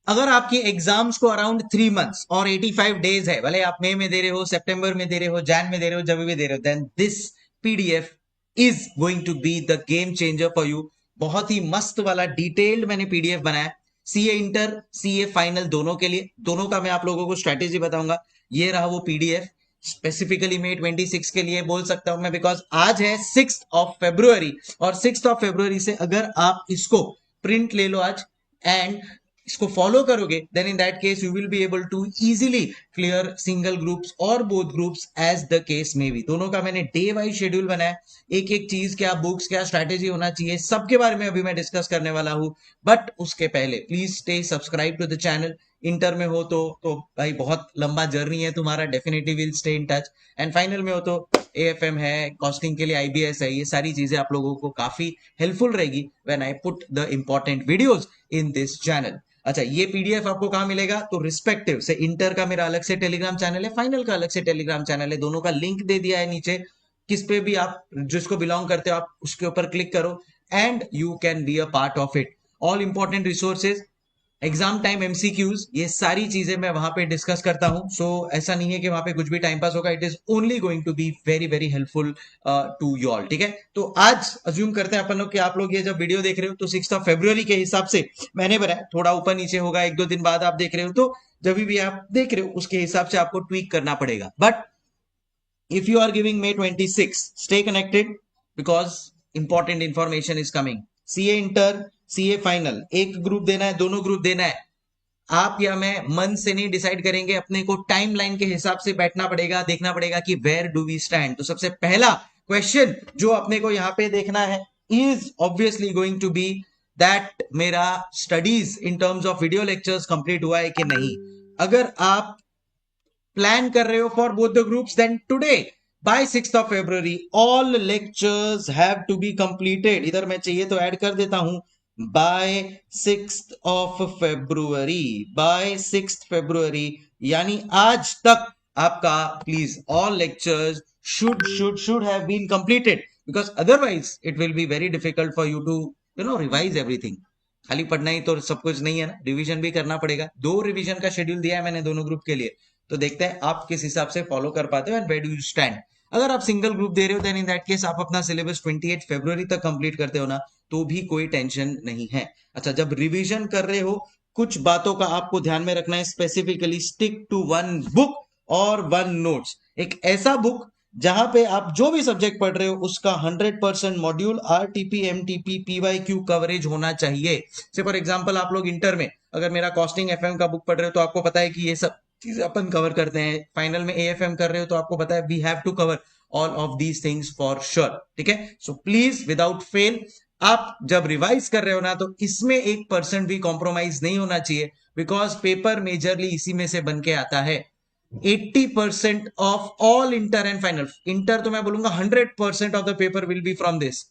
अगर आपकी एग्जाम्स को अराउंड 3 मंथ्स और 85 डेज है, भले आप मई में दे रहे हो, सितंबर में दे रहे हो, जैन में दे रहे हो, जब भी दे रहे हो, then this PDF is going to be the game changer for you. बहुत ही मस्त वाला डिटेल्ड मैंने पीडीएफ बनाया, सीए इंटर सीए फाइनल दोनों के लिए। दोनों का मैं आप लोगों को स्ट्रेटेजी बताऊंगा। ये रहा वो पीडीएफ, स्पेसिफिकली मई 26 के लिए बोल सकता हूं मैं, बिकॉज आज है 6 फरवरी, और 6 फरवरी से अगर आप इसको प्रिंट ले लो आज एंड इसको फॉलो करोगे, then in that case you will be able to easily clear single groups और both groups as the case में भी। दोनों का मैंने डे वाइज शेड्यूल बनाया, एक एक चीज, क्या बुक्स, क्या स्ट्रैटेजी होना चाहिए, सबके बारे में अभी मैं डिस्कस करने वाला हूं। बट उसके पहले please stay subscribe to the channel. Inter में हो तो भाई बहुत लंबा जर्नी है तुम्हारा, definitely will stay in touch. And final में हो तो एएफएम है, कॉस्टिंग के लिए आईबीएस है, ये सारी चीजें आप लोगों को काफी हेल्पफुल रहेगी when I put the important videos in this channel. अच्छा, ये पीडीएफ आपको कहां मिलेगा? तो रिस्पेक्टिव से इंटर का मेरा अलग से टेलीग्राम चैनल है, फाइनल का अलग से टेलीग्राम चैनल है, दोनों का लिंक दे दिया है नीचे। किस पे भी आप जिसको बिलोंग करते हो आप उसके ऊपर क्लिक करो and you can be a part of it. All important resources, exam time MCQs, ये सारी चीजें मैं वहां पे डिस्कस करता हूं। सो ऐसा नहीं है कि वहां पे कुछ भी टाइम पास होगा, it is only going to be very very helpful to you all. ठीक है, तो आज अज्यूम करते हैं अपन लोग कि आप लोग ये जब वीडियो देख रहे हो तो 6 फरवरी के हिसाब से मैंने बनाया, थोड़ा ऊपर नीचे होगा, एक दो दिन बाद आप देख रहे हो, तो जब भी आप देख रहे हो उसके हिसाब से आपको ट्वीक करना पड़ेगा। But if you are giving May 26, stay connected because important information is coming। CA inter CA final, एक ग्रुप देना है, दोनों ग्रुप देना है, आप या मैं मन से नहीं डिसाइड करेंगे, अपने को टाइमलाइन के हिसाब से बैठना पड़ेगा, देखना पड़ेगा कि वेयर डू वी स्टैंड। तो सबसे पहला क्वेश्चन जो अपने को यहां पे देखना है is obviously going to be that मेरा studies in terms of video lectures complete हुआ है कि नहीं। अगर आप प्लान कर रहे हो for both the groups, then today by 6 February all lectures have to be completed. इधर मैं चाहिए तो ऐड कर देता हूं, बाय 6 फरवरी, बाय 6 फरवरी यानी आज तक आपका please all lectures should have been completed, because otherwise it will be very difficult for you to revise everything. खाली पढ़ना ही तो सब कुछ नहीं है ना, रिवीजन भी करना पड़ेगा। 2 रिवीजन का शेड्यूल दिया है मैंने दोनों ग्रुप के लिए, तो देखते हैं आप किस हिसाब से फॉलो कर पाते हो and where do you stand. अगर आप सिंगल ग्रुप दे रहे हो देन इन दैट केस आप अपना सिलेबस 28 फरवरी तक कंप्लीट करते हो ना, तो भी कोई टेंशन नहीं है। अच्छा, जब रिवीजन कर रहे हो कुछ बातों का आपको ध्यान में रखना है, specifically stick to one book और वन नोट्स। एक ऐसा बुक जहां पे आप जो भी सब्जेक्ट पढ़ रहे हो उसका 100% module RTP MTP PYQ coverage होना चाहिए। से फॉर एग्जांपल आप लोग इंटर में अगर मेरा कॉस्टिंग एफएम का बुक पढ़ रहे हो तो आपको पता है कि ये सब चीजें अपन कवर करते हैं। फाइनल में एएफएम कर रहे हो तो आपको पता है we have to cover all of these things for sure. ठीक है, सो प्लीज विदाउट फेल आप जब रिवाइज कर रहे हो ना, तो इसमें 1% भी कॉम्प्रोमाइज नहीं होना चाहिए, बिकॉज पेपर मेजरली इसी में से बन के आता है। 80% of all inter and final, inter तो मैं बोलूंगा 100% of the paper will be from this,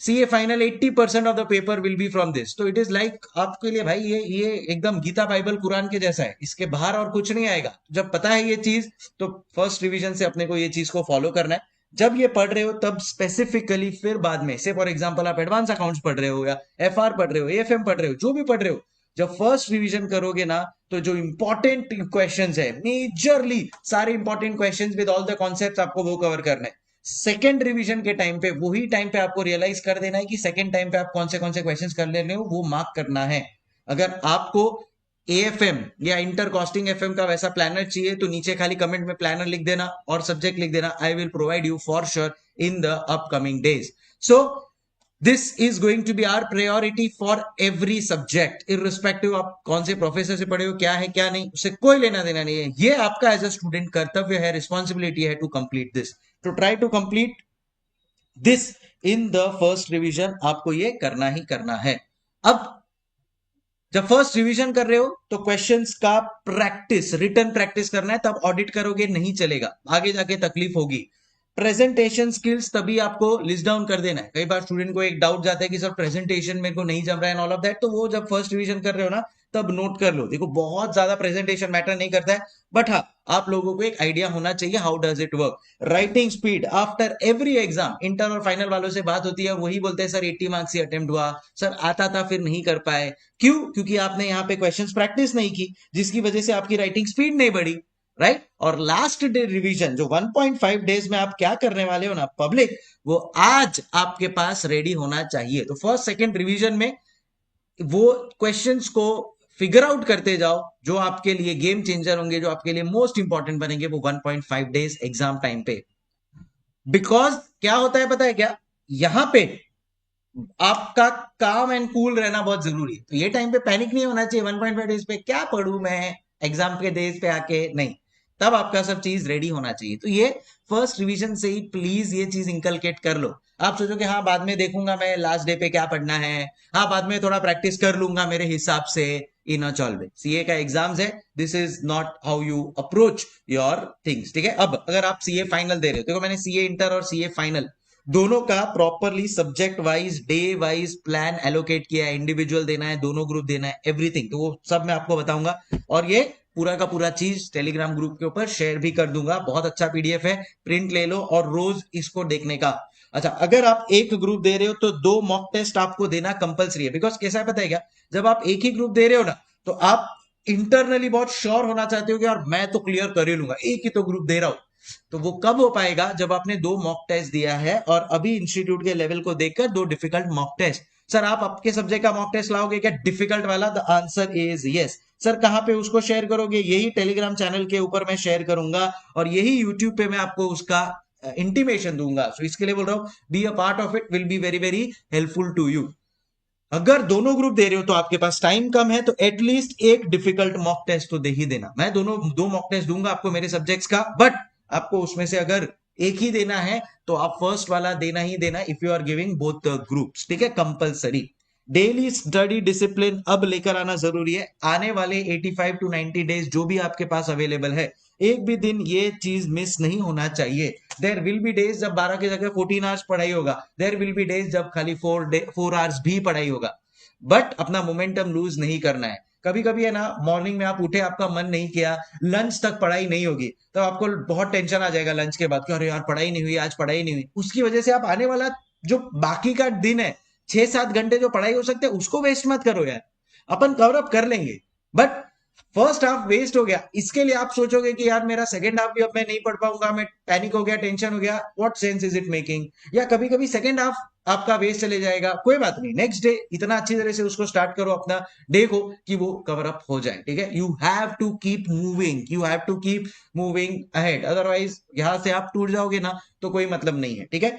CA final 80% of the paper will be from this. तो इट इज लाइक आपके लिए भाई ये एकदम गीता बाइबल कुरान के जैसा है, इसके बाहर और कुछ नहीं आएगा। जब पता है ये चीज तो फर्स्ट रिवीजन से अपने को ये चीज को फॉलो करना है। जब ये पढ़ रहे हो तब स्पेसिफिकली फिर बाद में से फॉर एग्जांपल आप एडवांस अकाउंट्स पढ़ रहे हो या एफआर पढ़ रहे हो, एएफएम पढ़ रहे हो, जो भी पढ़ रहे हो, जब फर्स्ट रिवीजन करोगे ना तो जो इंपॉर्टेंट क्वेश्चंस है, मेजरली सारे important questions with all the concepts आपको वो कवर करना है। सेकेंड रिवीजन के टाइम पे वही टाइम पे आपको रियलाइज कर देना है कि सेकेंड टाइम पे आप कौन से क्वेश्चंस कर ले रहे हो, वो मार्क करना है। अगर आपको एएफएम या इंटर कॉस्टिंग एफएम का वैसा प्लानर चाहिए तो नीचे खाली कमेंट में प्लानर लिख देना और सब्जेक्ट लिख देना, I will provide you for sure in the upcoming days. So this is going to be our priority for every subject, irrespective आप कौन से प्रोफेसर से पढ़े हो, क्या है क्या नहीं, उससे कोई लेना देना नहीं है। ये आपका एज अ स्टूडेंट कर्तव्य है, रिस्पॉन्सिबिलिटी है to complete this, to try to complete this in the first revision. आपको ये करना ही करना है। अब जब फर्स्ट रिवीजन कर रहे हो तो क्वेश्चंस का प्रैक्टिस, रिटर्न प्रैक्टिस करना है, तब ऑडिट करोगे नहीं चलेगा, आगे जाके तकलीफ होगी। प्रेजेंटेशन स्किल्स तभी आपको लिस्ट डाउन कर देना है। कई बार स्टूडेंट को एक डाउट जाता है कि सर प्रेजेंटेशन मेरे को नहीं जम रहा है ऑल ऑफ दैट, तो वो जब फर्स्ट रिवीजन कर रहे हो ना तब नोट कर लो। देखो बहुत ज्यादा प्रेजेंटेशन मैटर नहीं करता है, बट हाँ आप लोगों को एक आइडिया होना चाहिए how does it work. Writing speed after every exam, inter और फाइनल वालों से बात होती है, वही बोलते हैं सर 80 मार्क्स ही अटेम्प्ट हुआ, सर आता था फिर नहीं कर पाए। क्यों? क्योंकि आपने यहाँ पे क्वेश्चंस प्रैक्टिस नहीं की, जिसकी वजह से आपकी राइटिंग स्पीड नहीं बढ़ी, राइट। और लास्ट डे रिवीजन जो 1.5 डेज में आप क्या करने वाले हो ना पब्लिक, वो आज आपके पास रेडी होना चाहिए। तो फर्स्ट सेकंड रिवीजन में वो क्वेश्चंस को फिगर आउट करते जाओ जो आपके लिए गेम चेंजर होंगे, जो आपके लिए मोस्ट इंपॉर्टेंट बनेंगे वो 1.5 डेज एग्जाम टाइम पे। बिकॉज क्या होता है पता है क्या, यहां पे आपका काम एंड कूल रहना बहुत जरूरी है। तो ये टाइम पे पैनिक नहीं होना चाहिए 1.5 डेज पे, क्या पढ़ूं मैं एग्जाम के डेज पे आके, नहीं। तब आपका सब चीज रेडी होना चाहिए। तो ये फर्स्ट रिवीजन से ही प्लीज ये चीज इंकलकेट कर लो। आप सोचो कि हाँ बाद में देखूंगा मैं लास्ट डे पे क्या पढ़ना है, हाँ बाद में थोड़ा प्रैक्टिस कर लूंगा मेरे हिसाब से, इन अ चॉल वे। सीए का एग्जाम्स है, this is not how you approach your things, ठीक है। अब अगर आप सीए फाइनल दे रहे हो, देखो मैंने सीए इंटर और सीए फाइनल दोनों का properly subject wise day wise plan allocate किया है, इंडिविजुअल देना है, दोनों ग्रुप देना है, एवरीथिंग, तो वो सब मैं आपको बताऊंगा। और ये पूरा का पूरा चीज टेलीग्राम ग्रुप के ऊपर शेयर भी कर दूंगा। बहुत अच्छा पीडीएफ है, प्रिंट ले लो और रोज इसको देखने का। अच्छा अगर आप एक ग्रुप दे रहे हो तो 2 मॉक टेस्ट आपको देना कंपलसरी है। बिकॉज कैसा है पता है क्या, जब आप एक ही ग्रुप दे रहे हो ना तो आप इंटरनली बहुत श्योर होना चाहते हो कि यार मैं तो क्लियर कर ही लूंगा, एक ही तो ग्रुप दे रहा हूं। तो वो कब हो पाएगा, जब आपने 2 मॉक टेस्ट दिया है और अभी इंस्टीट्यूट के लेवल को देखकर 2 डिफिकल्ट मॉक टेस्ट। सर आप आपके सब्जेक्ट का मॉक टेस्ट लाओगे क्या डिफिकल्ट वाला? The answer is yes. Sir कहां पे उसको शेयर करोगे? यही टेलीग्राम चैनल के ऊपर मैं शेयर करूंगा और यही यूट्यूब पे मैं आपको उसका इंटीमेशन दूंगा। सो इसके लिए बोल रहा हूं be a part of it, will be very very helpful to you. अगर दोनों ग्रुप दे रहे हो तो आपके पास टाइम कम है, तो एटलीस्ट एक डिफिकल्ट मॉक टेस्ट तो दे ही देना। मैं दोनों 2 मॉक टेस्ट दूंगा आपको मेरे सब्जेक्ट्स का, बट आपको उसमें से अगर एक ही देना है तो आप फर्स्ट वाला देना ही देना, if you are giving both groups, ठीक है, कंपलसरी। डेली स्टडी डिसिप्लिन अब लेकर आना जरूरी है। आने वाले 85 टू 90 डेज जो भी आपके पास अवेलेबल है, एक भी दिन ये चीज मिस नहीं होना चाहिए। देर विल बी डेज जब 12 की जगह 14 आवर्स पढ़ाई होगा, देर विल बी डेज जब खाली 4 आवर्स भी पढ़ाई होगा, बट अपना मोमेंटम लूज नहीं करना है। कभी कभी है ना, मॉर्निंग में आप उठे, आपका मन नहीं किया, लंच तक पढ़ाई नहीं होगी, तो आपको बहुत टेंशन आ जाएगा लंच के बाद कि अरे यार पढ़ाई नहीं हुई, आज पढ़ाई नहीं हुई। उसकी वजह से आप आने वाला जो बाकी का दिन है, 6-7 घंटे जो पढ़ाई हो सकते हैं उसको वेस्ट मत करो यार, अपन कवर अप कर लेंगे। बट फर्स्ट हाफ वेस्ट हो गया, इसके लिए आप सोचोगे कि यार मेरा सेकंड हाफ भी अब मैं नहीं पढ़ पाऊंगा, मैं पैनिक हो गया, टेंशन हो गया, what sense is it making. या कभी कभी सेकंड हाफ आपका वेस्ट चले जाएगा, कोई बात नहीं, नेक्स्ट डे इतना अच्छी तरह से उसको स्टार्ट करो अपना डे को कि वो कवर अप हो जाए, ठीक है। You have to keep moving, you have to keep moving ahead, otherwise यहां से आप टूट जाओगे ना तो कोई मतलब नहीं है, ठीक है।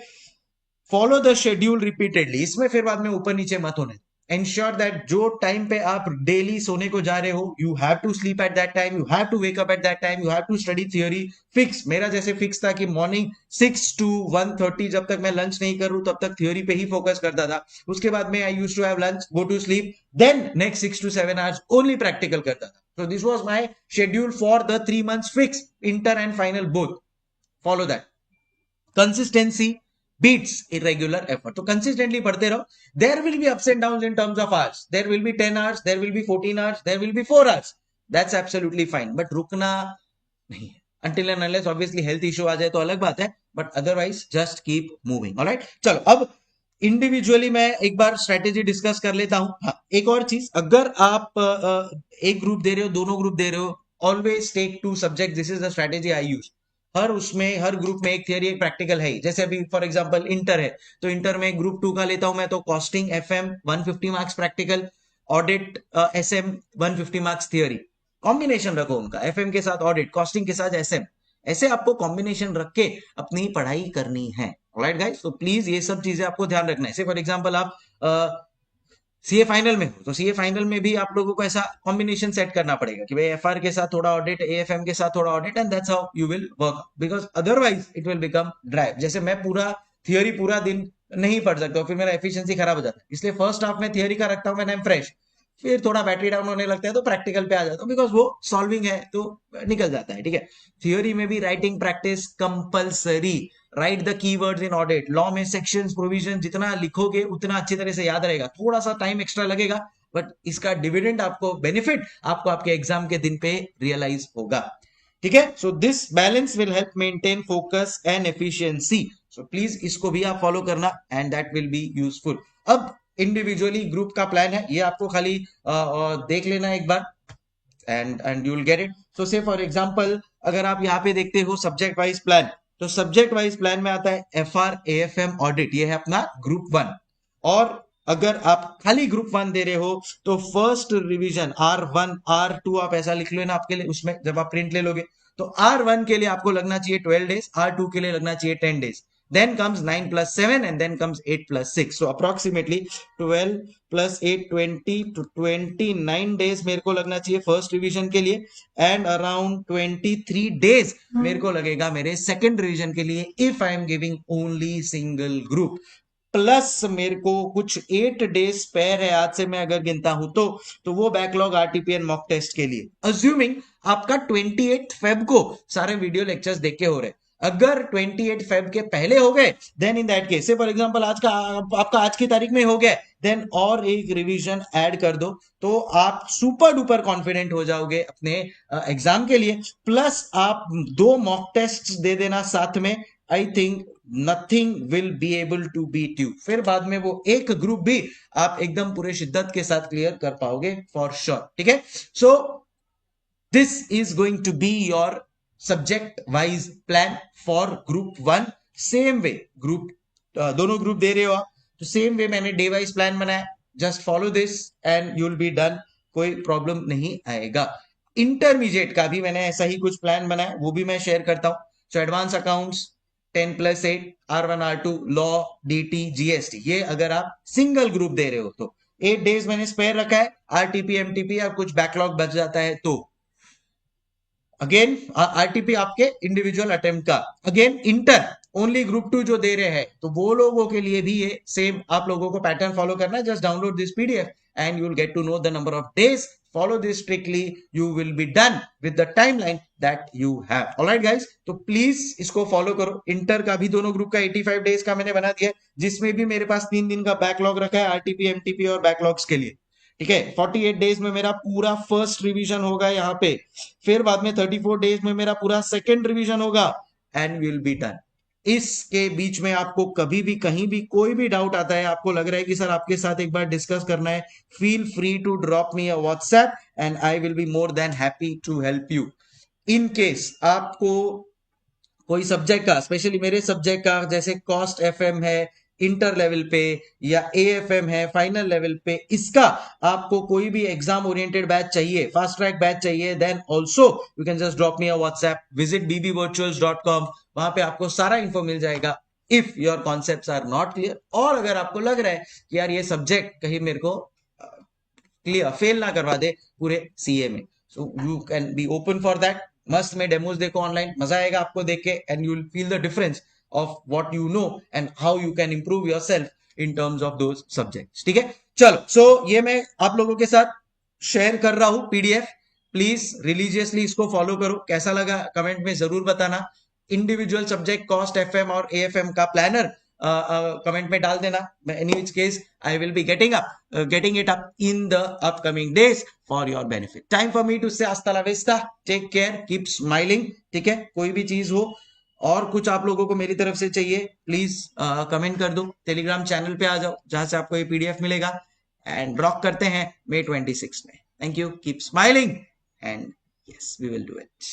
फॉलो द शेड्यूल रिपीटेडली, इसमें फिर बाद में ऊपर नीचे मत होने। एंश्योर दैट जो टाइम पे आप डेली सोने को जा रहे हो, you have to sleep at that time, you have to wake up at that time, you have to study theory. Fix, मेरा जैसे फिक्स था कि मॉर्निंग 6 to 1:30 जब तक मैं लंच नहीं करूं तब तक थियोरी पे ही फोकस करता था। उसके बाद में I used to have lunch, go to sleep, then next 6 to 7 hours only practical करता था। So this was my schedule for the 3 months fix, inter and final both. Follow that. Consistency beats irregular effort. तो consistently पढ़ते रहो. There will be ups and downs in terms of hours. There will be 10 hours, there will be 14 hours, there will be 4 hours. That's absolutely fine. But रुकना नहीं है. Until and unless obviously health issue आ जाए तो अलग बात है. But otherwise just keep moving. Alright? चलो अब इंडिविजुअली मैं एक बार स्ट्रेटेजी डिस्कस कर लेता हूं। हाँ, एक और चीज, अगर आप एक ग्रुप दे रहे हो, दोनों ग्रुप दे रहे हो, always take 2 subject. This is the strategy I use. हर उसमें हर ग्रुप में एक थियरी एक प्रैक्टिकल है ही। जैसे अभी फॉर एग्जांपल इंटर है तो इंटर में ग्रुप 2 का लेता हूं मैं, तो costing FM 150 marks practical, audit SM 150 marks theory. Combination रखो उनका, एफएम के साथ ऑडिट, कॉस्टिंग के साथ एसएम, ऐसे आपको कॉम्बिनेशन रख के अपनी पढ़ाई करनी है। ऑलराइट गाइस, तो प्लीज ये सब चीजें आपको ध्यान रखना है। फॉर एग्जांपल आप सीए फाइनल में हो तो सीए फाइनल में भी आप लोगों को ऐसा कॉम्बिनेशन सेट करना पड़ेगा कि भाई एफआर के साथ थोड़ा ऑडिट, एएफएम के साथ थोड़ा audit, and that's how you will work, because otherwise it will become drive. जैसे मैं पूरा थियोरी पूरा दिन नहीं पढ़ सकता, फिर मेरा एफिशिएंसी खराब हो जाता है, इसलिए फर्स्ट हाफ में थियोरी का रखता हूं, मैं फ्रेश, फिर थोड़ा बैटरी डाउन होने लगता है तो प्रैक्टिकल पे आ जाता हूँ, बिकॉज वो सॉल्विंग है तो निकल जाता है, ठीक है। थियोरी में भी writing practice compulsory. Right the keywords in audit, law में सेक्शंस प्रोविजन जितना लिखोगे उतना अच्छी तरह से याद रहेगा। थोड़ा सा टाइम एक्स्ट्रा लगेगा, बट इसका डिविडेंड आपको, बेनिफिट आपको आपके एग्जाम के दिन पे रियलाइज होगा। ठीक है, so this balance will help maintain focus and efficiency. So please इसको भी आप फॉलो करना and that will be useful. अब इंडिविजुअली ग्रुप का प्लान है, ये आपको खाली देख लेना एक बार and you will get it. So say for example अगर आप यहाँ पे देखते हो सब्जेक्ट वाइज प्लान, तो सब्जेक्ट वाइज प्लान में आता है FR AFM ऑडिट, ये है अपना ग्रुप 1। और अगर आप खाली ग्रुप 1 दे रहे हो तो फर्स्ट रिवीजन R1 R2 आप ऐसा लिख लो ना आपके लिए, उसमें जब आप प्रिंट ले लोगे तो R1 के लिए आपको लगना चाहिए 12 डेज, R2 के लिए लगना चाहिए 10 days, then comes 9 plus 7 and then comes 8 plus 6, so approximately 12 plus 8 20 to 29 days मेरे को लगना चाहिए फर्स्ट रिवीजन के लिए, एंड अराउंड 23 डेज मेरे को लगेगा मेरे सेकंड रिवीजन के लिए if I am giving only single group. Plus मेरे को कुछ 8 डेज स्पेयर है आज से मैं अगर गिनता हूं तो वो बैकलॉग आरटीपीएन मॉक टेस्ट के लिए, अज्यूमिंग आपका 28 फेब को सारे वीडियो लेक्चर्स देख के हो रहे। अगर 28 फेब के पहले हो गए देन इन दैट केस, से फॉर एग्जांपल आज का आपका आज की तारीख में हो गया, देन और एक रिवीजन ऐड कर दो तो आप सुपर डुपर कॉन्फिडेंट हो जाओगे अपने एग्जाम के लिए। प्लस आप 2 मॉक टेस्ट दे देना साथ में, I think nothing will be able to beat you. फिर बाद में वो एक ग्रुप भी आप एकदम पूरे शिद्दत के साथ क्लियर कर पाओगे फॉर श्योर। ठीक है, so this is going to be your subject wise plan for group 1। Same way group दोनों ग्रुप दे रहे हो आप तो सेम वे मैंने डे वाइज प्लान बनाया, just follow this and you will be done, कोई प्रॉब्लम नहीं आएगा। इंटरमीडिएट का भी मैंने ऐसा ही कुछ प्लान बनाया, वो भी मैं शेयर करता हूं। So advance accounts 10 plus 8 R1 R2 law DT GST, ये अगर आप सिंगल ग्रुप दे रहे हो तो 8 डेज मैंने स्पेयर रखा है, RTP MTP या कुछ बैकलॉग बच जाता है तो अगेन आरटीपी आपके इंडिविजुअल अटेम्प्ट का। अगेन इंटर ओनली ग्रुप 2 जो दे रहे हैं तो वो लोगों के लिए भी ये सेम आप लोगों को पैटर्न फॉलो करना है, just download this PDF and you will get to know the number of days, follow this strictly, you will be done with the timeline that you have. All right guys, तो please इसको follow करो। Inter का भी दोनों group का 85 days का मैंने बना दिया, जिसमें भी मेरे पास 3 दिन का बैकलॉग रखा है आरटीपी एमटीपी और बैकलॉग्स के लिए। ठीक है, 48 डेज में मेरा पूरा फर्स्ट रिवीजन होगा यहाँ पे, फिर बाद में 34 डेज में मेरा पूरा सेकंड रिवीजन होगा एंड विल बी डन। इसके बीच में आपको कभी भी कहीं भी कोई भी डाउट आता है, आपको लग रहा है कि सर आपके साथ एक बार डिस्कस करना है, feel free to drop me a WhatsApp and I will be more than happy to help you. In case आपको कोई सब्जेक्ट का, स्पेशली मेरे सब्जेक्ट का जैसे कॉस्ट एफएम है इंटर लेवल पे या AFM है फाइनल लेवल पे, इसका आपको कोई भी एग्जाम ओरिएंटेड बैच चाहिए, फास्ट ट्रैक बैच चाहिए, then also you can just drop me a WhatsApp, visit bbvirtuals.com, वहां पे आपको सारा इन्फो मिल जाएगा if your concepts are not clear. और अगर आपको लग रहा है कि यार ये सब्जेक्ट कहीं मेरे को क्लियर फेल ना करवा दे पूरे CA में, so you can be open for that. मस्त में डेमोज देखो ऑनलाइन, मजा आएगा आपको देख के and you will feel the difference of what you know and how you can improve yourself in terms of those subjects। ठीक है, चलो सो ये मैं आप लोगों के साथ शेयर कर रहा हूं PDF, प्लीज रिलीजियसली इसको फॉलो करो। कैसा लगा कमेंट में जरूर बताना। इंडिविजुअल सब्जेक्ट कॉस्ट FM और AFM का प्लानर कमेंट में डाल देना। Any which case I will be getting it up in the upcoming days for your benefit. Time for me to say हasta la vista, take care, keep smiling. ठीक है, कोई भी चीज हो और कुछ आप लोगों को मेरी तरफ से चाहिए प्लीज कमेंट कर दो, टेलीग्राम चैनल पे आ जाओ जहां से आपको ये PDF मिलेगा एंड रॉक करते हैं May 26 में। Thank you, keep smiling and yes we will do it.